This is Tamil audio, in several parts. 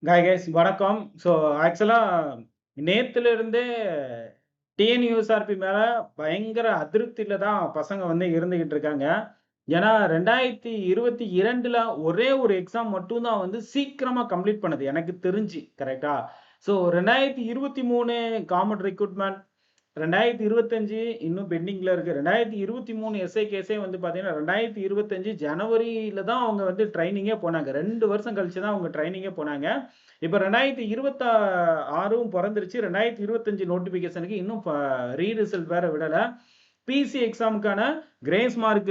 கைஸ் வணக்கம். ஸோ ஆக்சுவலா நேத்துல இருந்தே டிஎன்யூஎஸ்ஆர்பி மேல பயங்கர அதிருப்தியில தான் பசங்க வந்து இருந்துகிட்டு இருக்காங்க. ஏன்னா 2022ல ஒரே ஒரு எக்ஸாம் மட்டும் தான் வந்து சீக்கிரமா கம்ப்ளீட் பண்ணுது எனக்கு தெரிஞ்சு. கரெக்ட்டா? ஸோ 2023 காமன் ரெக்ரூட்மெண்ட் 2025 இன்னும் பெண்டிங்ல இருக்கு. 2023 எஸ்ஐ வந்து பார்த்தீங்கன்னா, 2025 ஜனவரியில தான் அவங்க வந்து ட்ரெய்னிங்கே போனாங்க. 2 வருஷம் கழிச்சு தான் அவங்க ட்ரெய்னிங்கே போனாங்க. இப்ப 2026ம் பொறந்துருச்சு. 2025 நோட்டிஃபிகேஷனுக்கு இன்னும் ரீ ரிசல்ட் வேற விடல. பிசி எக்ஸாமுக்கான கிரேஸ் மார்க்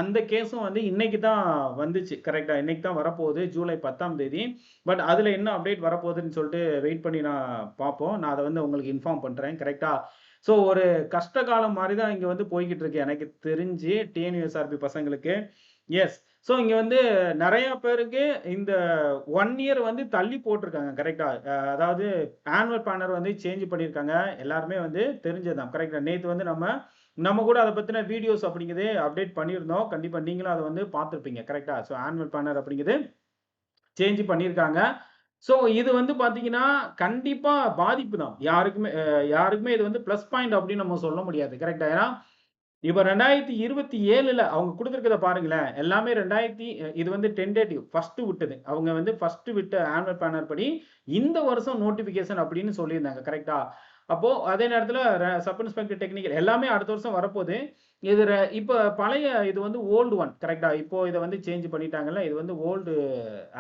அந்த கேஸும் வந்து இன்னைக்கு தான் வந்துச்சு. கரெக்ட்டா? இன்னைக்கு தான் வரப்போகுது. ஜூலை 10ஆம் தேதி. பட் அதுல என்ன அப்டேட் வரப்போகுதுன்னு சொல்லிட்டு வெயிட் பண்ணி பார்ப்போம். நான் அத வந்து உங்களுக்கு இன்ஃபார்ம் பண்றேன். கரெக்ட்டா? ஸோ ஒரு கஷ்ட காலம் மாரி தான் இங்க வந்து போய்க்கிட்டு இருக்கு. எனக்கு தெரிஞ்சு டிஎன்யூஎஸ்ஆர்பி பசங்களுக்கு. எஸ். ஸோ இங்க வந்து நெறைய பேருக்கு இந்த 1 இயர் வந்து தள்ளி போட்டுருக்காங்க. கரெக்ட்டா? அதாவது ஆனுவல் பிளானர் வந்து சேஞ்ச் பண்ணியிருக்காங்க. எல்லாருமே வந்து தெரிஞ்சது தான். கரெக்ட்டா? நேத்து வந்து நம்ம நம்ம கூட அத பத்தின வீடியோஸ் அப்படிங்கிறதே அப்டேட் பண்ணியிருந்தோம். கண்டிப்பா நீங்களும் அத வந்து பார்த்திருப்பீங்க. கரெக்ட்டா? ஸோ ஆனுவல் பிளானர் அப்படிங்கிறது சேஞ்ச் பண்ணியிருக்காங்க. ஸோ இது வந்து பார்த்தீங்கன்னா, கண்டிப்பா பாதிப்பு தான். யாருக்குமே இது வந்து பிளஸ் பாயிண்ட் அப்படின்னு நம்ம சொல்ல முடியாது. கரெக்ட்டா? ஏன்னா, இப்ப 2027ல அவங்க குடுத்திருக்கிறத பாருங்களேன். எல்லாமே 2000 இது வந்து டென்டேட்டிவ் ஃபர்ஸ்ட் விட்டது. அவங்க வந்து ஃபர்ஸ்ட் விட்ட ஆனுவல் பிளானர் படி இந்த வருஷம் நோட்டிஃபிகேஷன் அப்படின்னு சொல்லியிருந்தாங்க. கரெக்ட்டா? அப்போ அதே நேரத்தில சப் இன்ஸ்பெக்டர் டெக்னிக்கல் எல்லாமே அடுத்த வருஷம் வரப்போது. இப்ப பழைய இது வந்து ஓல்டு ஒன். கரெக்ட்டா? இப்போ இத வந்து சேஞ்ச் பண்ணிட்டாங்கல்ல. இது வந்து ஓல்டு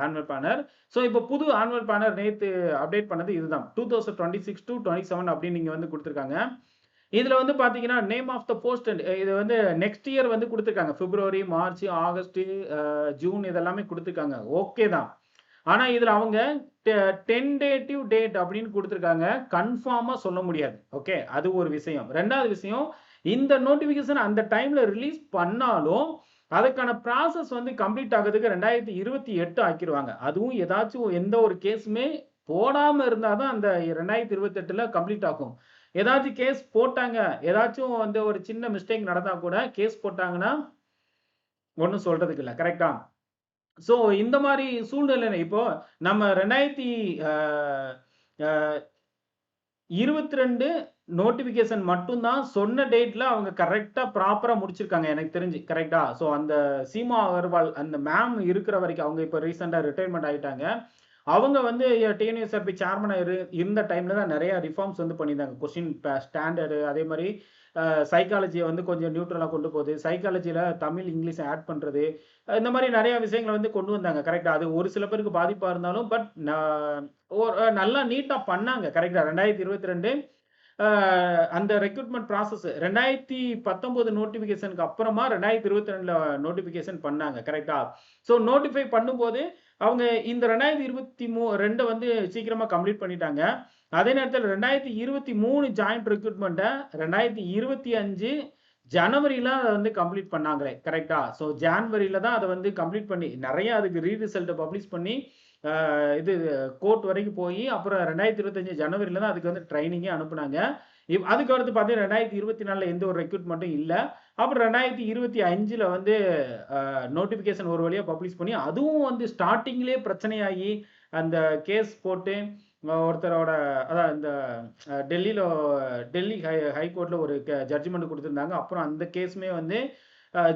ஆனுவல் பிளானர். ஸோ இப்போ புது ஆனுவல் பிளானர் நேத்து அப்டேட் பண்ணது இதுதான். 2026-27 அப்படின்னு இங்க வந்து குடுத்திருக்காங்க. இதுல வந்து பாத்தீங்கன்னா, நேம் ஆஃப் த போஸ்ட் இது வந்து நெக்ஸ்ட் இயர் வந்து குடுத்துருக்காங்க. பிப்ரவரி, மார்ச், ஆகஸ்ட், ஜூன் இதெல்லாமே குடுத்துருக்காங்க. ஓகே தான். ஆனா இதுல அவங்க டெ டென்டேட்டிவ் டேட் அப்படின்னு குடுத்துருக்காங்க. கன்ஃபார்மா சொல்ல முடியாது. ஓகே. அது ஒரு விஷயம். 2வது விஷயம், இந்த நோட்டிஃபிகேஷன் அந்த டைம்ல ரிலீஸ் பண்ணாலும், அதுக்கான ப்ராசஸ் வந்து கம்ப்ளீட் ஆகுறதுக்கு 2028 ஆக்கிருவாங்க. அதுவும் ஏதாச்சும் எந்த ஒரு கேஸுமே போடாம இருந்தா தான் அந்த 2028ல கம்ப்ளீட் ஆகும். ஏதாச்சும் கேஸ் போட்டாங்க, ஏதாச்சும் வந்து ஒரு சின்ன மிஸ்டேக் நடந்தா கூட கேஸ் போட்டாங்கன்னா, ஒண்ணும் சொல்றதுக்கு இல்ல. கரெக்ட்டா? ஸோ இந்த மாரி சூழ்நிலையில இப்போ நம்ம 2000 அ அ 22 நோட்டிஃபிகேஷன் மட்டும் தான் சொன்ன டேட்ல அவங்க கரெக்ட்டா ப்ராப்பரா முடிச்சிருக்காங்க எனக்கு தெரிஞ்சு. கரெக்ட்டா? ஸோ அந்த சீமா அகர்வால் அந்த மேம் இருக்கிற வரைக்கும் அவங்க இப்ப ரீசென்ட்டா ரிட்டயர்மென்ட் ஆயிட்டாங்க. அவங்க வந்து டிஎன்யூஎஸ்ஆர்பி சேர்மனா இருந்த டைம்ல தான் நெறைய ரிஃபார்ம்ஸ் வந்து பண்ணியிருந்தாங்க. கொஸ்டின் ஸ்டாண்டர்டு அதே மாரி சைக்காலஜிய வந்து கொஞ்சம் நியூட்ரலா கொண்டு போது. சைக்காலஜில தமிழ், இங்கிலீஷ் ஆட் பண்றது. இந்த மாரி நெறைய விஷயங்கள வந்து கொண்டு வந்தாங்க. கரெக்ட்டா? அது ஒரு சில பேருக்கு பாதிப்பா இருந்தாலும், பட் நல்லா நீட்டா பண்ணாங்க. கரெக்ட்டா? 2022 அ அந்த ரெக்ரூட்மென்ட் ப்ராசஸ் 2019 நோட்டிஃபிகேஷனுக்கு அப்புறமா 2022ல நோட்டிஃபிகேஷன் பண்ணாங்க. கரெக்ட்டா? ஸோ நோட்டிஃபை பண்ணும்போது, அவங்க இந்த 2022 வந்து சீக்கிரமா கம்ப்ளீட் பண்ணிட்டாங்க. அதே நேரத்தில 2023 ஜாயிண்ட் ரெக்ரூட்மெண்ட்ட 2025 ஜனவரில அத வந்து கம்ப்ளீட் பண்ணாங்களே! கரெக்ட்டா? ஸோ ஜான்வரில தான் அத வந்து கம்ப்ளீட் பண்ணி நெறைய அதுக்கு ரிசல்ட்ட பப்ளிஷ் பண்ணி, அ இது கோர்ட் வரைக்கும் போயி, அப்புறம் 2025 ஜனவரில தான் அதுக்கு வந்து ட்ரெய்னிங்கே அனுப்புனாங்க. அதுக்கு அடுத்து பார்த்தீங்கன்னா, 2024ல எந்த ஒரு ரெக்ரூட்மென்ட்டும் இல்ல. அப்புறம் 2025ல வந்து நோட்டிஃபிகேஷன் ஒரு வழியா பப்ளிஷ் பண்ணி, அதுவும் வந்து ஸ்டார்ட்டிங்லயே பிரச்சனையாகி, அந்த கேஸ் போட்டு ஒருத்தரோட அதான் இந்த டெல்லியில டெல்லி ஹைகோர்ட்ல ஒரு ஜட்ஜ்மென்ட் குடுத்திருந்தாங்க. அப்புறம் அந்த கேஸுமே வந்து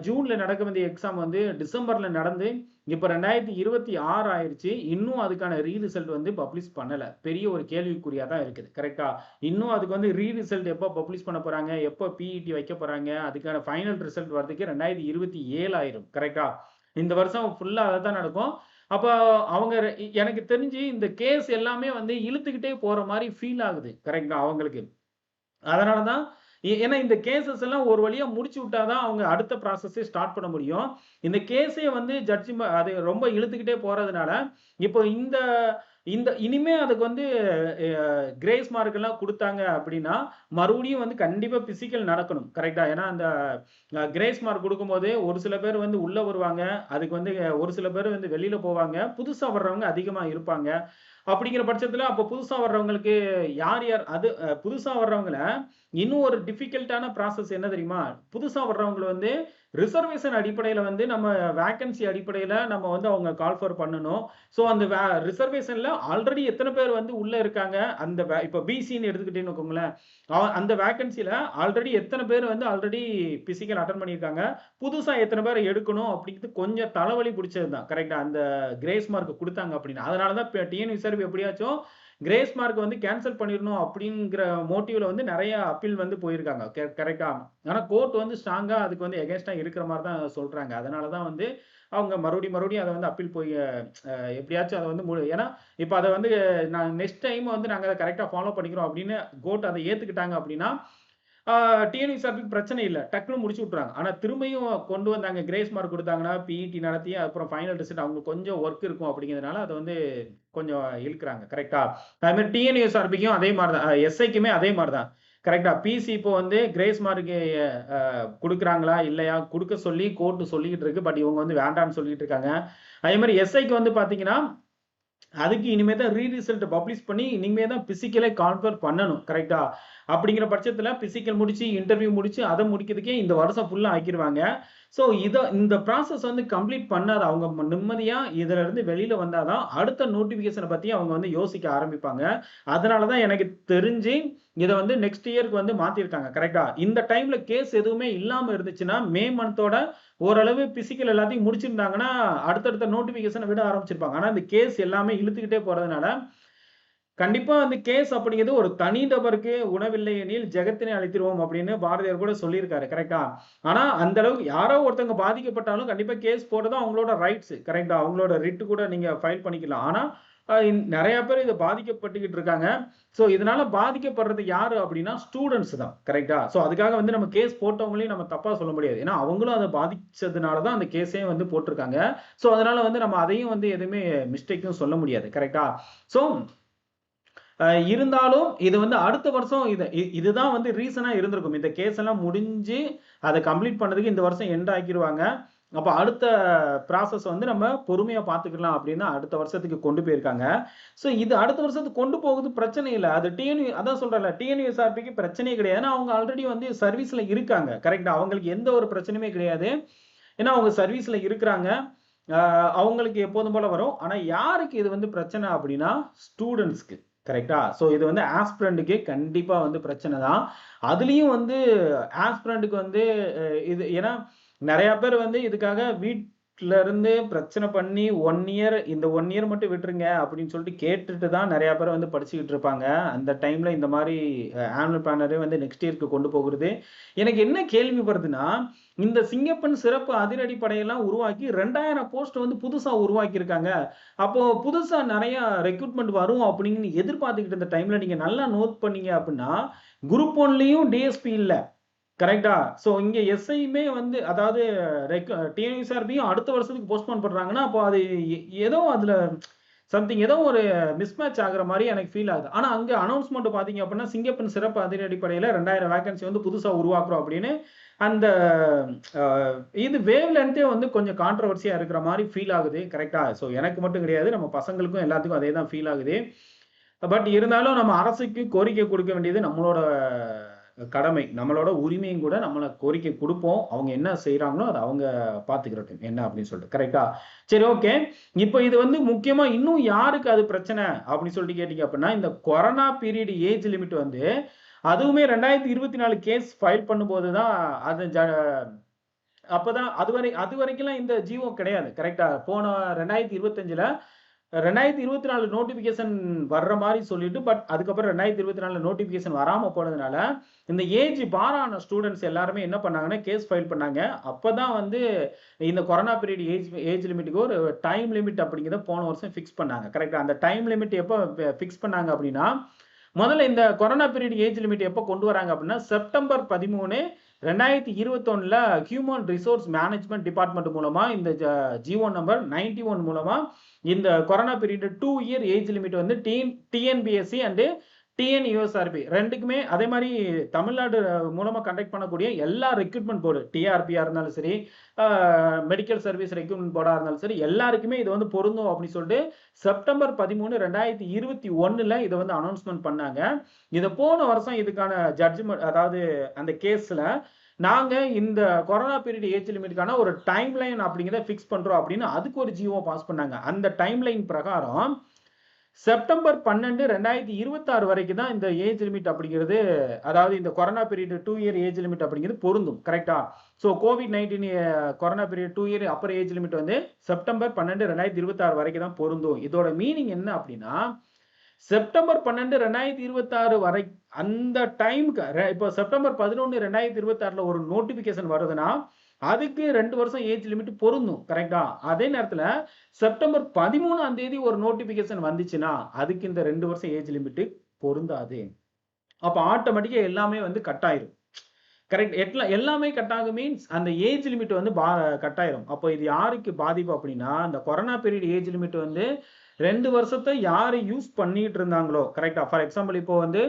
ஜூன்ல நடக்க வேண்டிய எக்ஸாம் வந்து டிசம்பர்ல நடந்து, இப்ப 2026 ஆயிருச்சு. இன்னும் அதுக்கான ரிசல்ட் வந்து பப்ளிஷ் பண்ணல. பெரிய ஒரு கேள்விக்குறியா தான் இருக்குது. கரெக்ட்டா? இன்னும் அதுக்கு வந்து ரிசல்ட் எப்போ பப்ளிஷ் பண்ண போறாங்க? எப்போ பிஇடி வைக்க போறாங்க? அதுக்கான ஃபைனல் ரிசல்ட் வரதுக்கு 2027 ஆயிரும். கரெக்ட்டா? இந்த வருஷம் ஃபுல்லா அதுதான் நடக்கும். அப்ப அவங்க எனக்கு தெரிஞ்சு இந்த கேஸ் எல்லாமே வந்து இழுத்துக்கிட்டே போற மாரி ஃபீல் ஆகுது. கரெக்ட்டா? அவங்களுக்கு. அதனால தான் ஏன்னா இந்த கேஸஸ் எல்லாம் ஒரு வழியா முடிச்சு விட்டா தான் அவங்க அடுத்த ப்ராசஸே ஸ்டார்ட் பண்ண முடியும். இந்த கேஸே வந்து அது ரொம்ப இழுத்துக்கிட்டே போறதுனால, இப்போ இந்த இந்த இனிமே அதுக்கு வந்து கிரேஸ் மார்க் எல்லாம் குடுத்தாங்க அப்படின்னா, மறுபடியும் வந்து கண்டிப்பா பிசிக்கல் நடக்கணும். கரெக்ட்டா? ஏன்னா அந்த கிரேஸ் மார்க் குடுக்கும்போது ஒரு சில பேர் வந்து உள்ள வருவாங்க. அதுக்கு வந்து ஒரு சில பேர் வந்து வெளியில போவாங்க. புதுசா வர்றவங்க அதிகமா இருப்பாங்க. அப்படிங்கிற பட்சத்தில அப்ப புதுசா வர்றவங்களுக்கு யார் யார் அது புதுசா வர்றவங்கள இன்னும் ஒரு டிஃபிகல்ட்டான ப்ராசஸ் என்ன தெரியுமா? புதுசா வர்றவங்கள வந்து ரிசர்வேஷன் அடிப்படையில வந்து நம்ம வேக்கன்சி அடிப்படையில நம்ம வந்து அவங்க கால் ஃபார் பண்ணணும். ஸோ அந்த ரிசர்வேஷன்ல ஆல்ரெடி எத்தனை பேர் வந்து உள்ள இருக்காங்க, அந்த இப்ப பிசின்னு எடுத்துக்கிட்டீங்கன்னு வச்சுக்கோங்களேன், அந்த வேக்கன்சில ஆல்ரெடி எத்தனை பேர் வந்து ஆல்ரெடி பிசிக்கல் அட்டெண்ட் பண்ணியிருக்காங்க, புதுசா எத்தனை பேர் எடுக்கணும் அப்படிங்கிறது கொஞ்சம் தலைவலி பிடிச்சது தான். கரெக்ட்டா? அந்த கிரேஸ் மார்க் குடுத்தாங்க அப்படின்னா. அதனால தான் டிஎன்யூஎஸ்ஆர்பி எப்படியாச்சும் கிரேஸ் மார்க் வந்து கேன்சல் பண்ணிரணும் அப்படிங்கிற மோட்டிவ்ல வந்து நெறைய அப்பீல் வந்து போயிருக்காங்க. கரெக்ட்டா? ஆனா கோர்ட் வந்து ஸ்ட்ராங்கா அதுக்கு வந்து எகென்ஸ்ட்டா இருக்கிற மாரி தான் சொல்றாங்க. அதனால தான் வந்து அவங்க மறுபடியும் அத வந்து அப்பீல் போய் எப்படியாச்சும் அத வந்து ஏன்னா, இப்ப அத வந்து நெக்ஸ்ட் டைம் வந்து நாங்க அத கரெக்ட்டா ஃபாலோ பண்ணிக்கிறோம் அப்படின்னு கோர்ட் அத ஏத்துக்கிட்டாங்க அப்படின்னா, ஆ டிஎன்யூஎஸ்ஆர்பிக்கு பிரச்சனை இல்ல. டக்குனு முடிச்சு விட்டுறாங்க. ஆனா திரும்பியும் கொண்டு வந்தாங்க கிரேஸ் மார்க் குடுத்தாங்கன்னா, பிஇடி நடத்தி அப்புறம் ஃபைனல் ரிசல்ட் அவங்களுக்கு கொஞ்சம் வொர்க் இருக்கும் அப்படிங்கிறதுனால அத வந்து கொஞ்சம் இழுக்குறாங்க. கரெக்ட்டா? அது மாரி டிஎன்யூஎஸ்ஆர்பிக்கும் அதே மாரி தான். எஸ்ஐக்குமே அதே மாரி தான். கரெக்ட்டா? பிசி இப்போ வந்து கிரேஸ் மார்க் குடுக்குறாங்களா? இல்லையா? குடுக்க சொல்லி கோர்ட் சொல்லிக்கிட்டு இருக்கு. பட் இவங்க வந்து வேண்டான்னு சொல்லிட்டு இருக்காங்க. அதே மாரி எஸ்ஐக்கு வந்து பார்த்தீங்கன்னா, அதுக்கு இனிமே தான் ரிசல்ட் பப்ளிஷ் பண்ணி இனிமே தான் பிசிக்கலே கான்ஃபர் பண்ணணும். கரெக்ட்டா? அப்படிங்கிற பட்சத்தில பிசிக்கல் முடிச்சு, இன்டர்வியூ முடிச்சு, அத முடிக்கிறதுக்கே இந்த வருஷம் ஃபுல்லா ஆக்கிருவாங்க. ஸோ இந்த ப்ராசஸ் வந்து கம்ப்ளீட் பண்ணாத அவங்க நிம்மதியா இதிலிருந்து வெளியில வந்தா தான், அடுத்த நோட்டிஃபிகேஷன பத்தி அவங்க வந்து யோசிக்க ஆரம்பிப்பாங்க. அதனால தான் எனக்கு தெரிஞ்சு, இத வந்து நெக்ஸ்ட் இயர்க்கு வந்து மாத்திருக்காங்க. கரெக்ட்டா? இந்த டைம்ல கேஸ் எதுவுமே இல்லாம இருந்துச்சுன்னா, மே மன்த்தோட ஓரளவு பிசிக்கல் எல்லாத்தையும் முடிச்சிருந்தாங்கன்னா, அடுத்தடுத்த நோட்டிஃபிகேஷன விட ஆரம்பிச்சிருப்பாங்க. ஆனா இந்த கேஸ் எல்லாமே இழுத்துக்கிட்டே போறதுனால, கண்டிப்பா வந்து கேஸ் அப்படிங்கிறது ஒரு தனி நபருக்கு உணவில்லை எனில் ஜெகத்தினை அழித்திருவோம் அப்படின்னு பாரதியார் கூட சொல்லியிருக்காரு. கரெக்ட்டா? ஆனா அந்த அளவுக்கு யாரோ ஒருத்தவங்க பாதிக்கப்பட்டாலும் கண்டிப்பா கேஸ் போடுறது அவங்களோட ரைட்ஸ். கரெக்ட்டா? அவங்களோட ரிட் கூட நீங்க ஃபைல் பண்ணிக்கலாம். ஆனா நெறைய பேர் இத பாதிக்கப்பட்டுக்கிட்டு இருக்காங்க. ஸோ இதனால பாதிக்கப்படுறது யாரு அப்படின்னா ஸ்டூடண்ட்ஸ் தான். கரெக்ட்டா? ஸோ அதுக்காக வந்து நம்ம கேஸ் போட்டவங்களையும் நம்ம தப்பா சொல்ல முடியாது. ஏன்னா அவங்களும் அத பாதிச்சதுனால தான் அந்த கேஸே வந்து போட்டுருக்காங்க. ஸோ அதனால வந்து நம்ம அதையும் வந்து எதுவுமே மிஸ்டேக்கும் சொல்ல முடியாது. கரெக்ட்டா? ஸோ இருந்தாலும் இது வந்து அடுத்த வருஷம் இதுதான் வந்து ரீசனா இருந்திருக்கும். இந்த கேஸ் எல்லாம் முடிஞ்சு அத கம்ப்ளீட் பண்ணதுக்கு இந்த வருஷம் எண்ட் ஆக்கிருவாங்க. அப்ப அடுத்த ப்ராசஸ் வந்து நம்ம பொறுமையா பார்த்துக்கலாம் அப்படின்னு அடுத்த வருஷத்துக்கு கொண்டு போயிருக்காங்க. ஸோ இது அடுத்த வருஷத்துக்கு கொண்டு போகுது பிரச்சனை இல்ல. அது அதான் சொல்றேன்ல டிஎன்யூஎஸ்ஆர்பிக்கு பிரச்சனையே கிடையாது. ஏன்னா அவங்க ஆல்ரெடி வந்து சர்வீஸ்ல இருக்காங்க. கரெக்ட்டா? அவங்களுக்கு எந்த ஒரு பிரச்சனையுமே கிடையாது. ஏன்னா அவங்க சர்வீஸ்ல இருக்குறாங்க. அவங்களுக்கு எப்போதும் போல வரும். ஆனா யாருக்கு இது வந்து பிரச்சனை அப்படின்னா, ஸ்டூடண்ட்ஸ்க்கு. கரெக்ட்டா? ஸோ இது வந்து ஆஸ்பிரண்ட்க்கு கண்டிப்பா வந்து பிரச்சனை தான். அதுலயும் வந்து ஆஸ்பிரண்ட்க்கு வந்து இது ஏன்னா நெறைய பேர் வந்து இதுக்காக வீட்ல இருந்து பிரச்சனை பண்ணி 1 இயர் இந்த 1 இயர் மட்டும் விட்டுருங்க அப்படின்னு சொல்லிட்டு கேட்டுட்டு தான் நெறைய பேர் வந்து படிச்சுக்கிட்டு இருப்பாங்க. அந்த டைம்ல இந்த மாரி ஆனுவல் பிளானரே வந்து நெக்ஸ்ட் இயர்க்கு கொண்டு போகுறது. எனக்கு என்ன கேள்வி வருதுன்னா, இந்த சிங்கப்பெண் சிறப்பு அதிரடிப்படையெல்லாம் உருவாக்கி 2000 போஸ்ட் வந்து புதுசா உருவாக்கியிருக்காங்க. அப்போ புதுசா நெறைய ரெக்ரூட்மென்ட் வரும் அப்படின்னு எதிர்பார்த்துக்கிட்டு இருந்த டைம்ல நீங்க நல்லா நோட் பண்ணீங்க அப்படின்னா, குரூப் 1லயும் டிஎஸ்பி இல்ல. கரெக்ட்டா? ஸோ இங்க எஸ்ஐயுமே வந்து அதாவது டிஎன்யூஎஸ்ஆர்பியும் அடுத்த வருஷத்துக்கு போஸ்ட்போன் பண்றாங்கன்னா, அப்போ அது ஏதோ அதுல சம்திங் ஏதோ ஒரு மிஸ்மேட்ச் ஆகுற மாரி எனக்கு ஃபீல் ஆகுது. ஆனா அங்க அனவுன்ஸ்மென்ட் பார்த்தீங்க அப்படின்னா, சிங்கப்பெண் சிறப்பு அதிரடிப்படையில 2000 வேக்கன்சி வந்து புதுசா உருவாக்குறோம் அப்படின்னு அந்த அ இது வேவ் லென்த்தே வந்து கொஞ்சம் கான்ட்ரோவர்சியா இருக்கிற மாரி ஃபீல் ஆகுது. கரெக்ட்டா? ஸோ எனக்கு மட்டும் கிடையாது. நம்ம பசங்களுக்கும் எல்லாத்துக்கும் அதே தான் ஃபீல் ஆகுது. பட் இருந்தாலும் நம்ம அரசுக்கு கோரிக்கை குடுக்க வேண்டியது நம்மளோட கடமை. நம்மளோட உரிமையும் கூட நம்மள கோரிக்கை குடுப்போம். அவங்க என்ன செய்றாங்களோ, அத அவங்க பார்த்துக்கிறட்டும். என்ன அப்படின்னு சொல்லிட்டு. கரெக்ட்டா? சரி ஓகே. இப்ப இது வந்து முக்கியமா இன்னும் யாருக்கு அது பிரச்சனை அப்படின்னு சொல்லிட்டு கேட்டீங்க அப்படின்னா, இந்த கொரோனா பீரியட் ஏஜ் லிமிட் வந்து அதுவுமே 2024 கேஸ் ஃபைல் பண்ணும்போது தான் அது அப்பதான் அதுவரைக்கும்லாம் இந்த ஜிஓ கிடையாது. கரெக்ட்டா? போன 2025ல 2024 நோட்டிஃபிகேஷன் வர்ற மாரி சொல்லிட்டு, பட் அதுக்கப்புறம் 2024 நோட்டிஃபிகேஷன் வராம போனதுனால, இந்த ஏஜ் பார் ஆன ஸ்டூடண்ட்ஸ் எல்லாருமே என்ன பண்ணாங்கன்னா, கேஸ் ஃபைல் பண்ணாங்க. அப்பதான் வந்து இந்த கொரோனா பீரியட் ஏஜ் லிமிட்க்கு ஒரு டைம் லிமிட் அப்படிங்கிறத போன வருஷம் ஃபிக்ஸ் பண்ணாங்க. கரெக்ட்டா? அந்த டைம் லிமிட் எப்போ ஃபிக்ஸ் பண்ணாங்க அப்படின்னா, முதல்ல இந்த கொரோனா பீரியட் ஏஜ் லிமிட் எப்போ கொண்டு வராங்க அப்படின்னா, செப்டம்பர் 13, 2021ல ஹியூமன் ரிசோர்ஸ் மேனேஜ்மென்ட் டிபார்ட்மென்ட் மூலமா இந்த ஜிஓ நம்பர் 91 மூலமா இந்த corona period 2 year age limit வந்து டிஎன்பிஎஸ்சி அண்ட் டிஎன்யூஎஸ்ஆர்பி 2க்குமே அதே மாரி தமிழ்நாடு மூலமா கண்டக்ட் பண்ணக்கூடிய எல்லா ரெக்ரூட்மென்ட் போர்டு டிஆர்பியா இருந்தாலும் சரி, மெடிக்கல் சர்வீஸ் ரெக்ரூட்மென்ட் போர்டா இருந்தாலும் சரி, எல்லாருக்குமே இது வந்து பொருந்தும் அப்படின்னு சொல்லிட்டு செப்டம்பர் 13, 2021ல இத வந்து அனௌன்ஸ்மென்ட் பண்ணாங்க. இத போன வருஷம் இதுக்கான ஜட்ஜ்மென்ட் அதாவது அந்த கேஸ்ல நாங்க இந்த கொரோனா பீரியட் ஏஜ் லிமிட்டுக்கான ஒரு டைம் லைன் அப்படிங்கிறத ஃபிக்ஸ் பண்றோம் அப்படின்னு அதுக்கு ஒரு ஜியோ பாஸ் பண்ணாங்க. அந்த டைம் லைன் பிரகாரம் செப்டம்பர் 12, 2026 வரைக்கும் தான் இந்த ஏஜ் லிமிட் அப்படிங்கிறது, அதாவது இந்த corona period 2 year age limit அப்படிங்கிறது பொருந்தும். கரெக்ட்டா? So COVID-19 corona period 2 year upper age limit வந்து செப்டம்பர் 12, 2026 வரைக்கும் தான் பொருந்தும். இதோட மீனிங் என்ன அப்படின்னா, செப்டம்பர் 12, 2026 வரை அந்த டைம்க்கு இப்போ செப்டம்பர் 11, 2026ல ஒரு நோட்டிஃபிகேஷன் வருதுன்னா, அதுக்கு 2 வருஷம் ஏஜ் லிமிட் பொருந்தும். கரெக்ட்டா? அதே நேரத்துல செப்டம்பர் 13ஆம் தேதி ஒரு நோட்டிஃபிகேஷன் வந்துச்சுன்னா, அதுக்கு இந்த 2 வருஷம் ஏஜ் லிமிட் பொருந்தாது. அப்ப ஆட்டோமேட்டிக்கா எல்லாமே வந்து கட் ஆயிரும். கரெக்ட். எல்லாமே கட் ஆகும் மீன்ஸ் அந்த ஏஜ் லிமிட் வந்து கட் ஆயிரும். அப்போ இது யாருக்கு பாதிப்பு அப்படின்னா, அந்த கொரோனா பீரியட் ஏஜ் லிமிட் வந்து 2 வருஷத்த யாரு யூஸ் பண்ணிட்டு இருந்தாங்களோ, கரெக்ட்டா? ஃபார் எக்ஸாம்பிள் இப்போ வந்து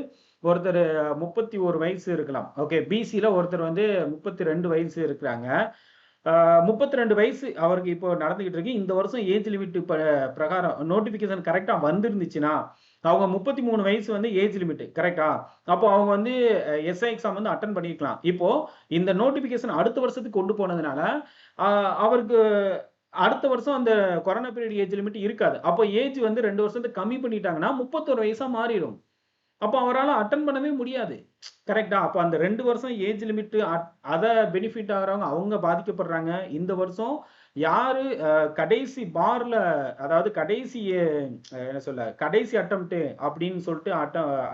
ஒருத்தர் 31 வயசு இருக்கலாம். ஓகே. பிசில ஒருத்தர் வந்து 32 வயசு இருக்கிறாங்க. 32 வயசு அவருக்கு இப்போ நடந்துகிட்டு இருக்கு. இந்த வருஷம் ஏஜ் லிமிட் பிரகாரம் நோட்டிஃபிகேஷன் கரெக்ட்டா வந்திருந்துச்சுன்னா, அவங்க 33 வயசு வந்து ஏஜ் லிமிட். கரெக்ட்டா? அப்போ அவங்க வந்து எஸ்ஐ எக்ஸாம் வந்து அட்டெண்ட் பண்ணியிருக்கலாம். இப்போ இந்த நோட்டிஃபிகேஷன் அடுத்த வருஷத்துக்கு கொண்டு போனதுனால, அ அவருக்கு அடுத்த வருஷம் அந்த கொரோனா பீரியட் ஏஜ் லிமிட் இருக்காது. அப்போ ஏஜ் வந்து 2 வருஷத்துக்கு கம்மி பண்ணிட்டாங்கன்னா, 31 வயசா மாறிரும். அப்போ அவரால அட்டெண்ட் பண்ணவே முடியாது. கரெக்ட்டா? அப்ப அந்த 2 வருஷம் ஏஜ் லிமிட் அத பெனிஃபிட் ஆகுறவங்க அவங்க பாதிக்கப்படுறாங்க. இந்த வருஷம் யாரு கடைசி பார்ல, அதாவது கடைசி என்ன சொல்ல, கடைசி அட்டெம்ப்ட் அப்படின்னு சொல்லிட்டு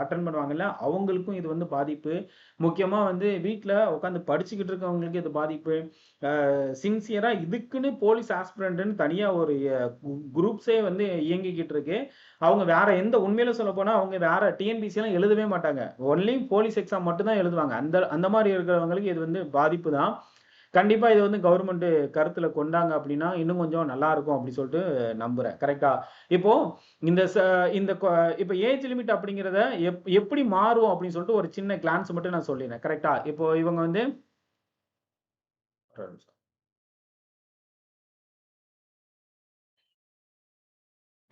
அட்டெண்ட் பண்ணுவாங்கல்ல, அவங்களுக்கும் இது வந்து பாதிப்பு. முக்கியமா வந்து வீட்ல உட்கார்ந்து படிச்சுக்கிட்டு இருக்கவங்களுக்கு இது பாதிப்பு. சின்சியரா இதுக்குன்னு போலீஸ் ஆஸ்பிரண்ட்ன்னு தனியா ஒரு குரூப்ஸே வந்து இயங்கிக்கிட்டு இருக்கு. அவங்க வேற எந்த உண்மையில சொல்லப்போனா அவங்க வேற டிஎன்பிசி எல்லாம் எழுதவே மாட்டாங்க. ஒன்லி போலீஸ் எக்ஸாம் மட்டும் தான் எழுதுவாங்க. அந்த அந்த மாரி இருக்கிறவங்களுக்கு இது வந்து பாதிப்பு தான். கண்டிப்பா இது வந்து கவர்மெண்ட் கருத்துல கொண்டாங்க அப்படின்னா, இன்னும் கொஞ்சம் நல்லா இருக்கும் அப்படி சொல்லிட்டு நம்புறேன். கரெக்ட்டா? இப்போ இந்த இந்த இப்ப ஏஜ் லிமிட் அப்படிங்கிறத எப்படி மாறும் அப்படின்னு சொல்லிட்டு ஒரு சின்ன கிளான்ஸ் மட்டும் நான் சொல்லிர்றேன். கரெக்ட்டா? இப்போ இவங்க வந்து ஒரு நிமிஷம்.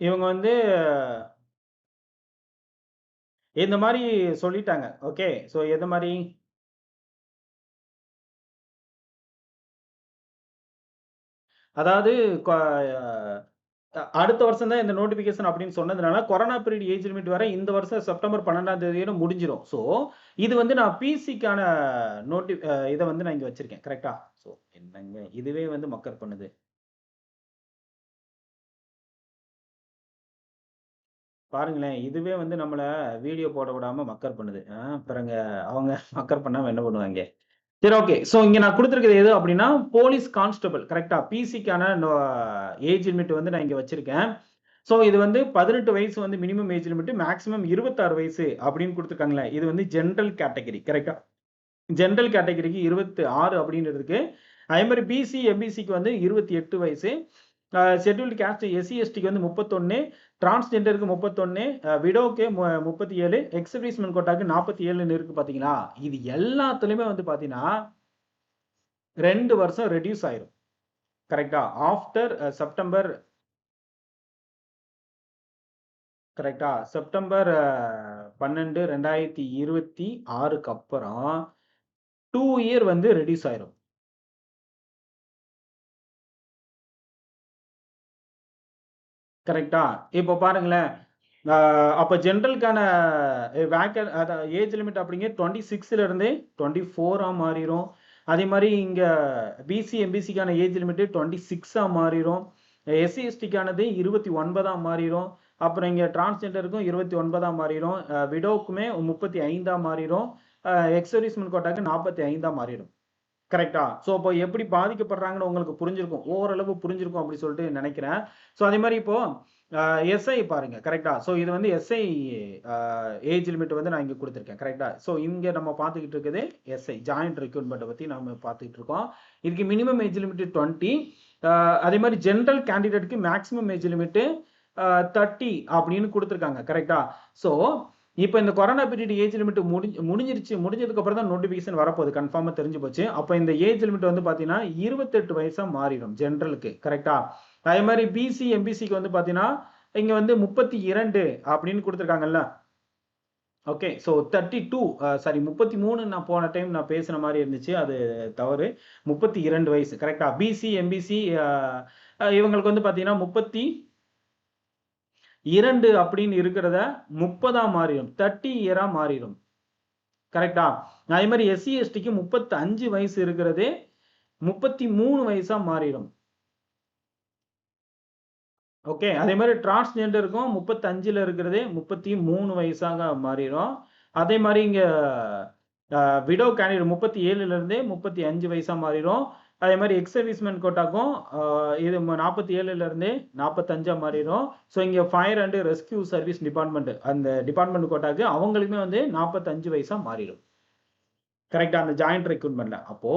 இவங்க வந்து இந்த மாரி சொல்லிட்டாங்க. ஓகே. சோ எந்த மாரி? அதாவது கொ அடுத்த வருஷம் தான் இந்த நோட்டிஃபிகேஷன் அப்படின்னு சொன்னதுனால, கொரோனா பீரியட் ஏஜ் லிமிட் வரை இந்த வருஷம் செப்டம்பர் 12ஆம் தேதியோட முடிஞ்சிரும். ஸோ, இது வந்து நான் பிசிக்கான இத வந்து நான் இங்க வச்சிருக்கேன். கரெக்ட்டா? ஸோ, என்னங்க இதுவே வந்து மக்கர் பண்ணுது. பாருங்களேன், இதுவே வந்து நம்மள வீடியோ போட விடாம மக்கர் பண்ணுது. அப்புறங்க அவங்க மக்கர் பண்ணாம என்ன பண்ணுவாய்ங்க? சரி, ஓகே. ஸோ, இங்க நான் குடுத்திருக்கிறது எது அப்படின்னா, போலீஸ் கான்ஸ்டபிள். கரெக்ட்டா? பிசிக்கான ஏஜ் லிமிட் வந்து நான் இங்க வச்சிருக்கேன். ஸோ, இது வந்து 18 வயசு வந்து மினிமம் ஏஜ் லிமிட், மேக்ஸிமம் 26 வயசு அப்படின்னு குடுத்துருக்காங்கல்ல. இது வந்து ஜெனரல் கேட்டகரி. கரெக்ட்டா? ஜெனரல் கேட்டகரிக்கு 26 அப்படின்னு இருக்கு. அதே மாரி பிசி, எம்பிசிக்கு வந்து 28 வயசு. ஷெட்யூல்டு காஸ்ட் எஸ்சி, எஸ்டிக்கு வந்து 31, டிரான்ஸ்ஜெண்டருக்கு 31, விடோவுக்கு 37, எக்ஸ் சர்வீஸ்மேன் கோட்டாக்கு 47ன்னு இருக்கு பார்த்தீங்களா? இது எல்லாத்துலயுமே வந்து பார்த்தீங்கன்னா, 2 வருஷம் ரெட்யூஸ் ஆயிரும். கரெக்ட்டா? ஆஃப்டர் செப்டம்பர், கரெக்ட்டா? செப்டம்பர் 12, 2026க்கு அப்புறம் 2 இயர் வந்து ரெட்யூஸ் ஆயிரும். கரெக்ட்டா? இப்போ பாருங்களேன். அ அப்ப ஜெனரலுக்கான ஏஜ் லிமிட் அப்படிங்கிறது 26ல இருந்து 24ஆ மாறிரும். அதே மாரி இங்க பிசி, எம்பிசிக்கான ஏஜ் லிமிட் 26ஆ மாறிரும். எஸ்சி, எஸ்டிக்கானது 29ஆ மாறிரும். அப்புறம் இங்க டிரான்ஸ்ஜெண்டருக்கும் 29ஆ மாறிரும். விடோவுக்குமே 35ஆ மாறிரும். X serviceman கோட்டாக்கு 45ஆ மாறிரும். கரெக்ட்டா? ஸோ, அப்போ எப்படி பாதிக்கப்படுறாங்கன்னு உங்களுக்கு புரிஞ்சிருக்கும். ஓரளவு புரிஞ்சிருக்கும் அப்படி சொல்லிட்டு நெனைக்கிறேன். ஸோ, அதே மாரி இப்போ அ எஸ்ஐ பாருங்க. கரெக்ட்டா? ஸோ, இது வந்து எஸ்ஐ அ ஏஜ் லிமிட் வந்து நான் இங்க குடுத்துருக்கேன். கரெக்ட்டா? ஸோ, இங்க நம்ம பார்த்துக்கிட்டு இருக்கிறது எஸ்ஐ ஜாயிண்ட் ரெக்ரூட்மெண்ட்ட பத்தி நாம பார்த்துக்கிட்டு இருக்கோம். இதுக்கு மினிமம் ஏஜ் லிமிட் 20. அ அதே மாரி ஜெனரல் கேண்டிடேட்க்கு மேக்ஸிமம் ஏஜ் லிமிட் 30 அப்படின்னு குடுத்துருக்காங்க. கரெக்ட்டா? ஸோ, இப்ப இந்த கொரோனா பீரியட் ஏஜ் லிமிட் முடிஞ்சிருச்சு. முடிஞ்சதுக்கு அப்புறம் தான் நோட்டிஃபிகேஷன் வரப்போகுது. கன்ஃபார்மா தெரிஞ்சு போச்சு. அப்ப இந்த ஏஜ் லிமிட் வந்து பார்த்தீங்கன்னா, 28 வயசா மாறிடும் ஜெனரலுக்கு. கரெக்ட்டா? அதே மாரி பிசி, எம்பிசிக்கு வந்து பார்த்தீங்கன்னா, இங்க வந்து 32 அப்படின்னு குடுத்துருக்காங்கல்ல. ஓகே. ஸோ 32 சாரி 33 நான் போன டைம் நான் பேசின மாரி இருந்துச்சு. அது தவறு. 32 வயசு கரெக்ட்டா? பிசி, எம்பிசி இவங்களுக்கு வந்து பார்த்தீங்கன்னா 32 அப்படின்னு இருக்கிறத 30ஆ மாறிரும். 30 இயரா மாறிரும். கரெக்ட்டா? அதே மாரி எஸ்சி, எஸ்டிக்கு 35 வயசு இருக்கிறதே 33 வயசா மாறிரும். ஓகே. அதே மாரி டிரான்ஸ்ஜெண்டருக்கும் 35ல இருக்கிறதே 33 வயசாக மாறிரும். அதே மாரி இங்க அ விடோ கேண்டிடேட் 37ல இருந்தே 35 வயசா மாறிரும். அதே மாரி எக்ஸ் சர்வீஸ்மேன் கோட்டாக்கும் இது 47ல இருந்தே 45ஆ மாறிரும். ஸோ இங்க fire and rescue service department அந்த டிபார்ட்மெண்ட் கோட்டாக்கு அவங்களுக்குமே வந்து 45 வயசா மாறிரும். கரெக்ட்டா? அந்த ஜாயிண்ட் ரெக்ரூட்மென்ட்ல. அப்போ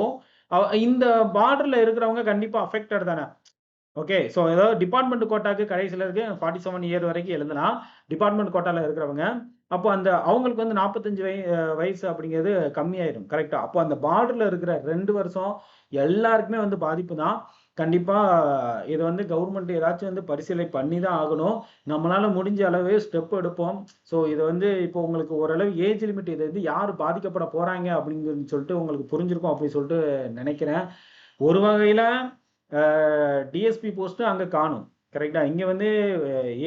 இந்த பார்டர்ல இருக்கிறவங்க கண்டிப்பா அஃபெக்டட் தானே. ஓகே. ஸோ ஏதாவது டிபார்ட்மெண்ட் கோட்டாக்கு கடைசில இருக்கு 47 இயர் வரைக்கும் எழுதலாம். டிபார்ட்மெண்ட் கோட்டால இருக்கிறவங்க. அப்போ அந்த அவங்களுக்கு வந்து 45 வயசு அப்படிங்கிறது கம்மியாயிரும். கரெக்ட்டா? அப்போ அந்த பார்டர்ல இருக்கிற 2 வருஷம் எல்லாருக்குமே வந்து பாதிப்பு தான். கண்டிப்பா இத வந்து கவர்மெண்ட் ஏதாச்சும் வந்து பரிசீலனை பண்ணி தான் ஆகணும். நம்மளால முடிஞ்ச அளவு ஸ்டெப் எடுப்போம். ஸோ இது வந்து இப்போ உங்களுக்கு ஓரளவு ஏஜ் லிமிட் இது வந்து யார் பாதிக்கப்பட போறாங்க அப்படிங்கிறது சொல்லிட்டு உங்களுக்கு புரிஞ்சிருக்கும் அப்படின்னு சொல்லிட்டு நினைக்கிறேன். ஒரு வகையில அ டிஎஸ்பி போஸ்ட் அங்க காணும். கரெக்ட்டா? இங்க வந்து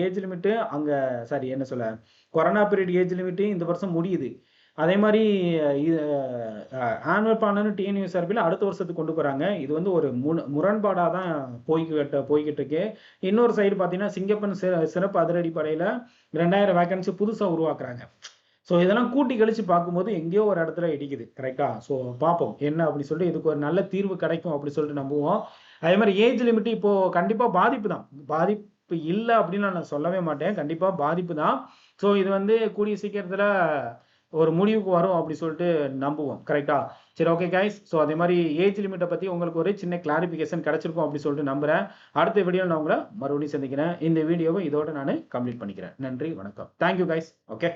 ஏஜ் லிமிட் அங்க சாரி என்ன சொல்ல, கொரோனா பீரியட் ஏஜ் லிமிட் இந்த வருஷம் முடியுது. அதே மாரி இது ஆனுவல் பிளான் டிஎன்யூஎஸ்ஆர்பில அடுத்த வருஷத்துக்கு கொண்டு போறாங்க. இது வந்து ஒரு முரண்பாடா தான் போய்க்கிட்டு இருக்கு. இன்னொரு சைடு பார்த்தீங்கன்னா, சிங்கப்பன் சிறப்பு அதிரடிப்படையில 2000 வேக்கன்சி புதுசா உருவாக்குறாங்க. ஸோ இதெல்லாம் கூட்டி கழிச்சு பார்க்கும்போது எங்கேயோ ஒரு இடத்துல இடிக்குது. கரெக்ட்டா? ஸோ பார்ப்போம். என்ன அப்படி சொல்லி இதுக்கு ஒரு நல்ல தீர்வு கிடைக்கும் அப்படி சொல்லிட்டு நம்புவோம். அதே மாரி ஏஜ் லிமிட் இப்போ கண்டிப்பா பாதிப்பு தான். பாதிப்பு இல்ல அப்படின்னு நான் சொல்லவே மாட்டேன். கண்டிப்பா பாதிப்பு தான். ஸோ இது வந்து கூடிய சீக்கிரத்தில ஒரு முடிவுக்கு வரும் அப்படி சொல்லிட்டு நம்புவோம். கரெக்ட்டா? சரி ஓகே கைஸ். ஸோ அதே மாரி ஏஜ் லிமிட்ட பத்தி உங்களுக்கு ஒரு சின்ன கிளாரிஃபிகேஷன் கிடைச்சிருக்கும் அப்படி சொல்லிட்டு நம்புறேன். அடுத்த வீடியோல நான் உங்கள மறுபடியும் சந்திக்கிறேன். இந்த வீடியோவ இதோட நானு கம்ப்ளீட் பண்ணிக்கிறேன். நன்றி, வணக்கம். Thank you guys. ஓகே.